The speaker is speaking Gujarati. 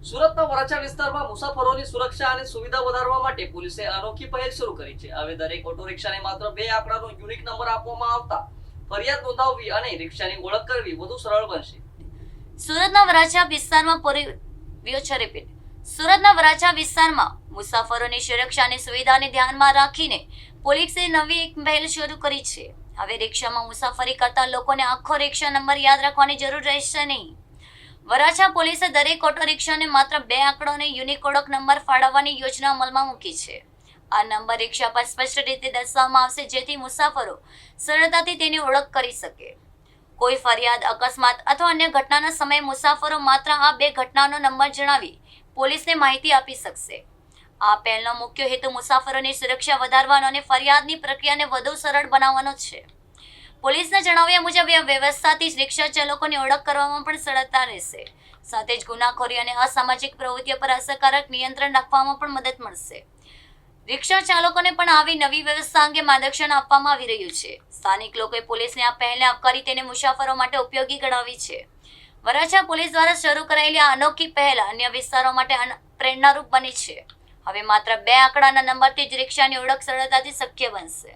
સુરતના વરાછા વિસ્તારમાં મુસાફરોની સુરક્ષા અને સુવિધા વધારવા માટે પોલીસે અનોખી પહેલ શરૂ કરી છે। હવે દરેક ઓટો રિક્ષાને માત્ર 2 આંકડાનો યુનિક નંબર આપવામાં આવતા ફરિયાદ નોંધાવવી અને રિક્ષાની ઓળખ કરવી વધુ સરળ બનશે। સુરતના વરાછા વિસ્તારમાં સુરતના વરાછા વિસ્તારમાં મુસાફરોની સુરક્ષા અને સુવિધાને ધ્યાનમાં રાખીને પોલીસે નવી એક પહેલ શરૂ કરી છે। હવે રિક્ષામાં મુસાફરી કરતા લોકોને આખો રિક્ષા નંબર યાદ રાખવાની જરૂર રહેશે નહીં। વરાછા પોલીસે દરેક ઓટો રિક્ષાને માત્ર 2 આંકડાનો યુનિક ઓળખ નંબર ફાળવવાની યોજના અમલમાં મૂકી છે। આ નંબર રિક્ષા પર સ્પષ્ટ રીતે દર્શાવવામાં આવશે, જેથી મુસાફરો સરળતાથી તેની ઓળખ કરી શકે। કોઈ ફરિયાદ, અકસ્માત અથવા અન્ય ઘટનાના સમયે મુસાફરો માત્ર આ 2 ઘટનાનો નંબર જણાવી પોલીસને માહિતી આપી શકશે। આ પહેલનો મુખ્ય હેતુ મુસાફરોની સુરક્ષા વધારવાનો અને ફરિયાદની પ્રક્રિયાને વધુ સરળ બનાવવાનો છે। પોલીસના જણાવ્યા મુજબ આ વ્યવસ્થાથી રિક્ષા ચાલકોની ઓળખ કરવામાં પણ સરળતા રહેશે, સાથે જ ગુનાખોરી અને અસામાજિક પ્રવૃત્તિઓ પર અસરકારક નિયંત્રણ રાખવામાં પણ મદદ મળશે। રિક્ષા ચાલકોને પણ આવી નવી વ્યવસ્થા અંગે માર્ગદર્શન આપવામાં આવી રહ્યું છે। સ્થાનિક લોકોએ પોલીસની આ પહેલને આવકારી તેને મુસાફરો માટે ઉપયોગી ગણાવી છે। વરાછા પોલીસ દ્વારા શરૂ કરાયેલી આ અનોખી પહેલ અન્ય વિસ્તારો માટે પ્રેરણારૂપ બની છે। હવે માત્ર 2 આંકડાના નંબરથી જ રિક્ષાની ઓળખ સરળતાથી શક્ય બનશે।